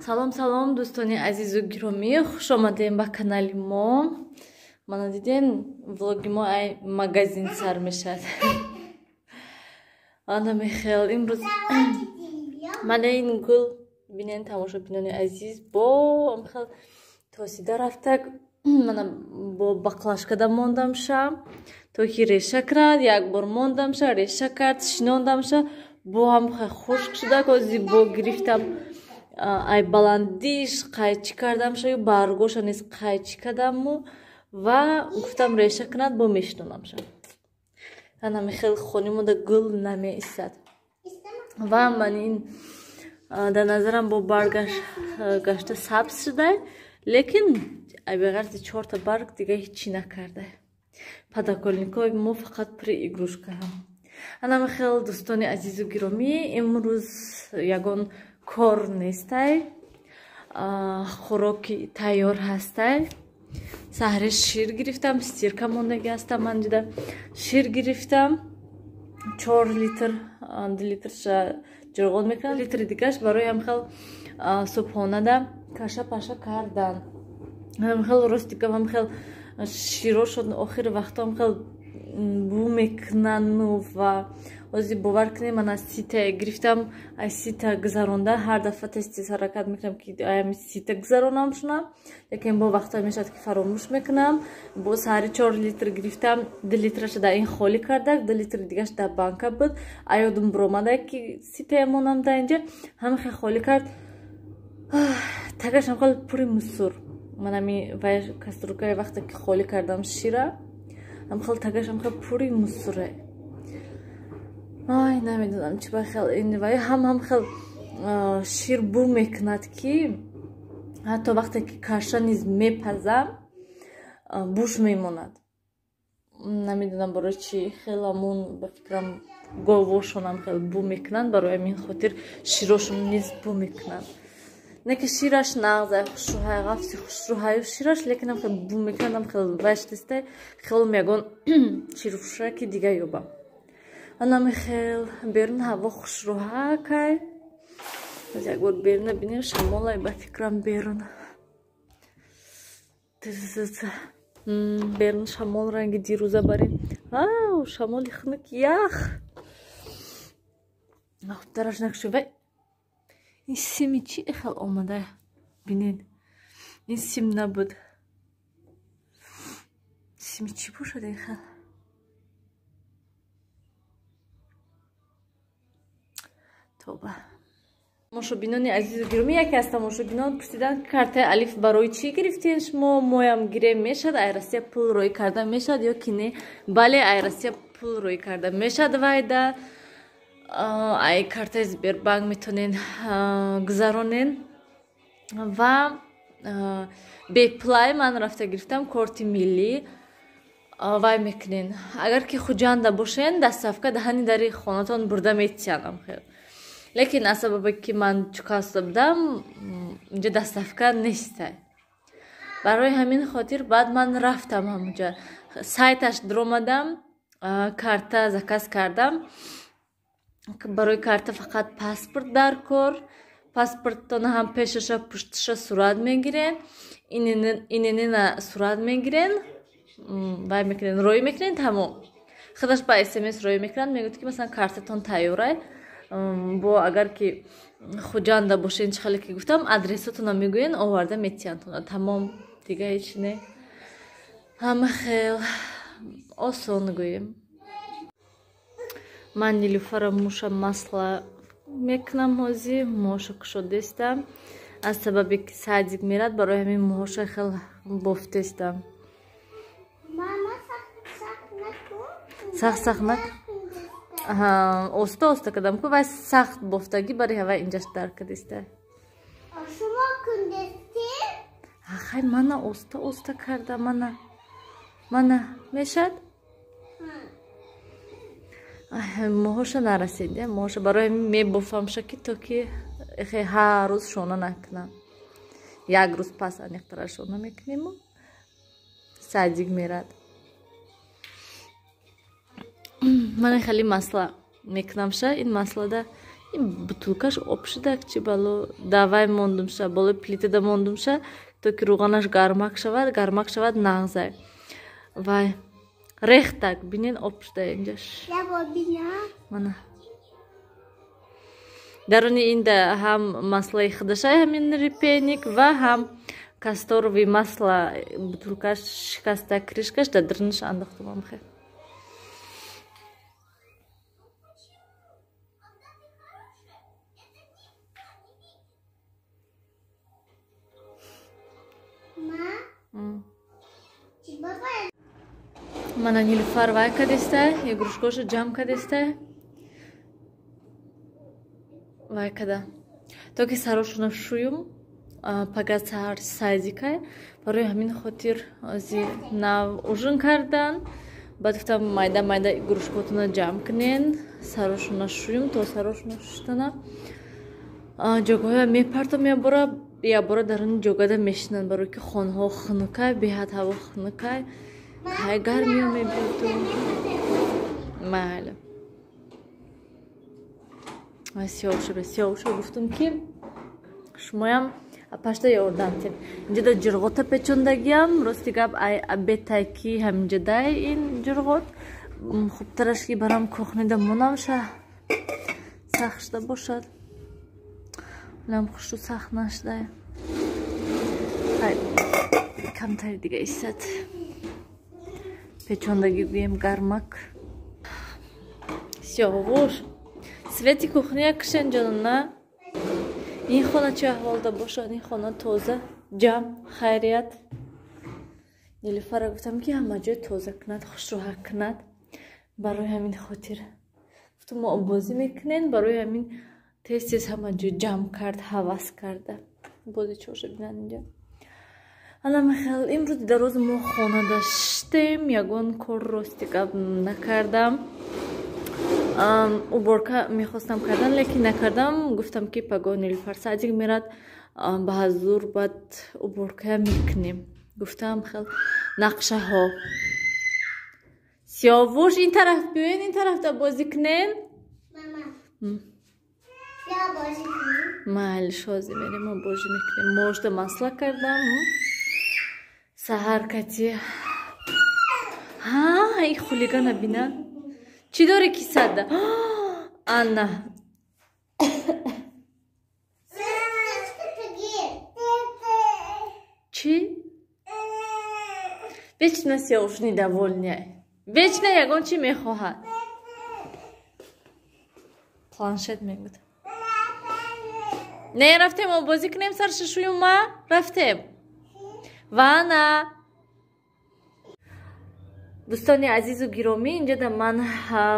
Салом салом дӯстони азизу гиромӣ, хуш омадем ба канали мо. Мана диден влоги мо ай магазин сар мешад. Ана мехел имрӯз мана ин гул бинен тамошобинони азиз бо мехел тосида рафтак мана бо баклашкада мондамша то ки реша кард, як бор мондамша реша кард, шинондамша бо ҳам хушк шуда кози бо гирифтам ай баландиш қайчи кардамша ё баргоша низ қайчи кардаму ва гуфтам реша кунад бо мешинонамша. Ана мехел хонимуда гул намеистад ва ман ин дар назарам бо баргаш гашта сабз шудай, лекин ай беғарзи 4 барг дига ҳичи накардай. Подоконникови мо фақат при игрушка ҳам. Ана мехел дӯстони азизу гиромӣ, имрӯз ягон кор нестай, хӯроки тайёр ҳастай. Саҳри шир гирифтам, стирка мондаги ҳастам, ман дида шир гирифтам 4 литр, 2 литрша ҷарғон мекунам, литри дигаш барои ҳамхел субҳонада каша паша кардан. Ҳамхел ростика ҳамхел широшо охири вақто ҳамхел бу мекунану ва ози бовар кунем ман аз сита гирифтам, ай сита гузаронда ҳар дафъа тез ҳаракат мекунам ки аями сита гузаронам шунам, лекин бо вақта мешад ки фаромӯш мекунам. Бо саҳри 4 литр гирифтам, 2 литраша дар ин холӣ кардак, 2 литри дигаш дар банка буд. Аёдум биромадак ки ситае монам дар инҷа, ҳамихе холӣ кард. Тагаш ҳамхел пури мусур. Манами вай каструлкаи вақте ки холӣ кардам шира, ҳамхел тагаш ҳамхел пури мусуре. Ай, намедонам чи бахел ин вай ҳамхел шир бу мекунад ки ҳатто вақте ки каша низ мепазам буш мемонад. Намедонам барои чи хеламун ба фикрам говошон ҳамхел бу мекунанд, барои ҳамин хотир широшон низ бу мекунанд. Не ки шираш нағзай хушрӯҳай ғафси хушрӯҳаю шираш, лекин ҳамхел бу мекунанд, ҳамхел ваштистай хелум ягон ширфушраки дига ёбам. Ана мехел берун ҳаво хушрӯҳакай. аз як бор беруна бинем шамолай ба фикрам берун. Берун шамол ранги дирӯза барин. Ау, шамоли хунук ях. Хубтараш накши вай. Ин сими чи хел омада? Бинен. Ин сим набуд. Сими чи бошад ин хел? Тоба. Тамошобинони азизу гиромӣ, яке аз тамошобинон пурсиданд картаи алиф барои чи гирифтен шумо? Моям гирем мешад, ай Россия пул рӯй карда мешад ё ки не? Бале, ай Россия пул рӯй карда мешад вайда. Ай картаи Сбербанк метонен гузаронен ва беплай ман рафта гирифтам корти миллӣ вай мекунен. Агар ки хуҷанда бошен дастсафка даҳани дари хонатон бурда метиянам хел. Лекин аз сабабе ки ман чукаста будам инҷа дастсафка нестай. Барои ҳамин хотир баъд ман рафтам ҳамуҷа сайташ диромадам, карта заказ кардам. Барои карта фақат паспорт дар кор. Паспорттона ҳам пешаша пушташа сурат мегирен, иненена сурат мегирен, вай мекунен, рӯй мекунен, тамом. Худаш ба смс рӯй мекунанд, мегӯяд ки масалан картатон тайёрай. Бо агар ки хуҷанда бошен чи хеле ки гуфтам, адресатона мегӯен, оварда метиянтона. Тамом, дига ҳеч не. Ҳама хел осон гӯем. Ман нилуфара муша масла мекунам ҳозир, моҳоша кушодестам. Аз сабабе ки садик мерад, барои ҳамин моҳоша хел бофтестам. Сахт накун. Оста оста кардам ку вай сахт бофтагӣ барои ҳавай инҷаш дар кадестай. Шумо кундести? Ахай мана оста оста кардам, мана мешад? Моҳоша нарасиде, моҳоша барои мебофамша ки то ки ҳар рӯз шона накунам. Як рӯз пас аниқтара шона мекунему, садик мерад. Ман хеле масла мекунамша, ин маслада این بطولکش آب شده چی بالو دوای موندم شه بالو پلیته موندم شه تا که روغنش گرمک شود نغزه وای ریختک بینین آب شده اینجاش منه درونی این ده هم مسئله خودشه همین ریپینیک و هم کاستوروی مسئله بطولکش شکسته کریشکش در درنش انداختم خیلی Mana Nilufar vay kadeste, игрушкоша jam kadeste. Vay kada. То ки сарошуна шуюм, пага сар сайзикай, барои ҳамин хотир ози нав ужин кардан. Баъд гуфтам майда игрушкотуна ҷамъ кунен, сарошуна шуюм, то сарошуна шуштана. ҷогоҳоя мепартам ябора дар он ҷогада мешинанд, барои ки хонҳо хунукай, беҳад ҳаво хунукай. Кай гармиё мебиду. Майли. Сиёвуша гуфтам ки шумоям пашта ёрдамтин. Инҷода ҷирғота печондагиам, рости гап бетайки ҳаминҷодай ин ҷирғот. Хубтараш ки барам кухнида монамша сахт шуда бошад. Лам хушу сахт нашдай. Ай, камтари дига истад. Печондаги гуем гармак. Сиёвуш. Свети кухния кишен ҷонна. Ин хона чӣ аҳволда бошад? Ин хона тоза, ҷамъ, хайрият. Нилуфара гуфтам ки ҳама ҷой тоза кунад, хушрӯҳа кунад. Барои ҳамин хотир. Гуфтам мо бозӣ мекунем, барои ҳамин тез ҳама ҷой ҷамъ кард, ҳавас карда. Бози чоша бинад инҷа. Аламахел имрӯзи дароз мо хона даштем, ягон кор рости гап накардам. уборка мехостам кардан, лекин накардам. Гуфтам ки паго Нилуфар садик мерад, ба ҳазур баъд уборка мекунем. Гуфтам хел нақшаҳо. Сиёвуш ин тараф биёен, ин тарафта бозӣ кунем. Майли шозӣ мерем, мо бозӣ мекунем. Мошда масла кардам. Саҳар кати. Ин хулигана бина. Чӣ дори кисада? Анна. Чӣ? Вечно Сиёвуш недовольняй. Вечно ягон чӣ мехоҳад? Планшет мегӯд. Не рафтем бозӣ кунем сар шишуюма? Рафтем. Вана. Дӯстони азизу гиромӣ, инҷода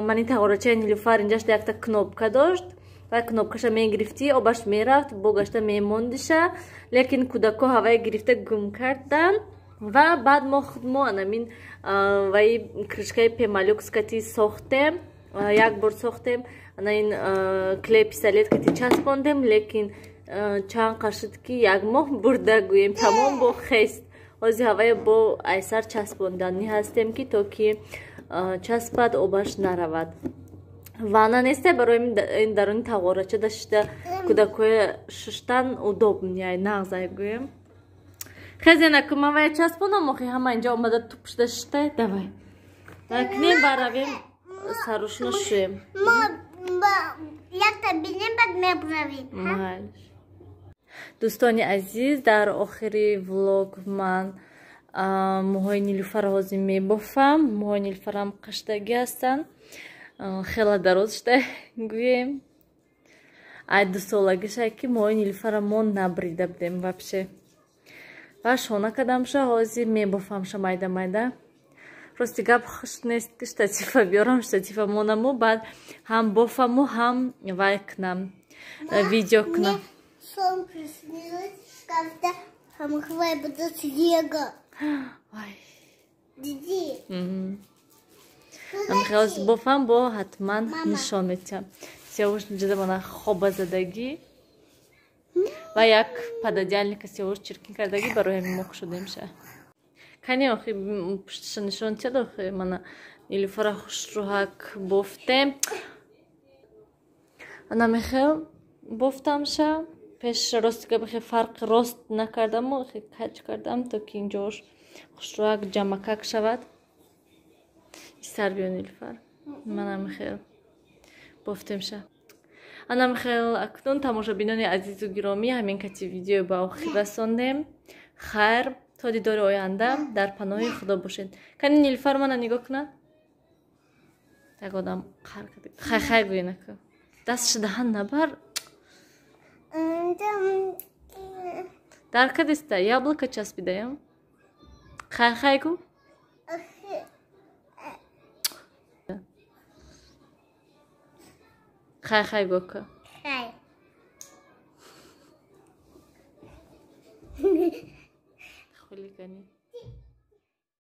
мани тағорачаи Нилуфар инҷашда якта кнопка дошт. Ва кнопкаша мегирифтӣ, обаш мерафт, богашта мемондиша, лекин кӯдако ҳавае гирифта гум кардан. Ва баъд мо анамин ваи кришкаи пемалюкс кати сохтем, як бор сохтем, ана ин клей пистолет кати часпондем, лекин чанд қашид ки як моҳ бурда гӯем, тамом бо хест. Ози ҳавае бо айсар часпондани ҳастем ки то ки часпад обаш наравад. Вана несте барои ин даруни тағорача дашта кӯдакои шуштан удобняй нағзай гӯем. Хезена кумавая часпонам охи ҳама инҷа омада тупшда шиштай. Давай. Кунем баравем сарушна шуем. Якта бинем бад мебравим. Майли. Дӯстони азиз, дар охири влог ман мӯҳои Нилуфар ҳозир мебофам. Мӯҳои Нилуфарам қаштагӣ ҳастанд. Хела дароз шуда гӯем. Ай 2 солагиша ки мӯҳои Нилуфара мо набрида будем вапше. Ва шона кардамша ҳозир мебофамша майда. Рости гап хуш нест ки штатива биёрам, штатива монаму баъд ҳам бофаму ҳам вай кунам, видео кунам. Сон приснилось, когда хамахвай буду снега. Вай. Диди. Амхелс бофам бо ҳатман нишон метиҳам. Сиёвуш ҷуда мана хоба задагӣ ва як пададялника Сиёвуш чиркин кардагӣ барои ҳамин мо хушудемша. Кани охи пушташа нишон тияд охи мана Нилуфара хушрӯҳак бофтем. ана мехел бофтамша пеш ростига бихе фарқ рост накардаму хе кач кардам то ки инҷош хушроак ҷамакак шавад. Истар биё Нилуфар. Мана мехел бофтемша. Ана мехел акнун тамошобинони азизу гиромӣ ҳамин кати видео ба охир расондем. Хайр то дидори оянда дар паноҳи худо бошед. Кани Нилуфар мана нигоҳ кунад. Так одам хай гӯянаку. Дастши даҳан набар. Даркадиста яблоко часпидаям. Хай гӯ. Хай гӯ ка.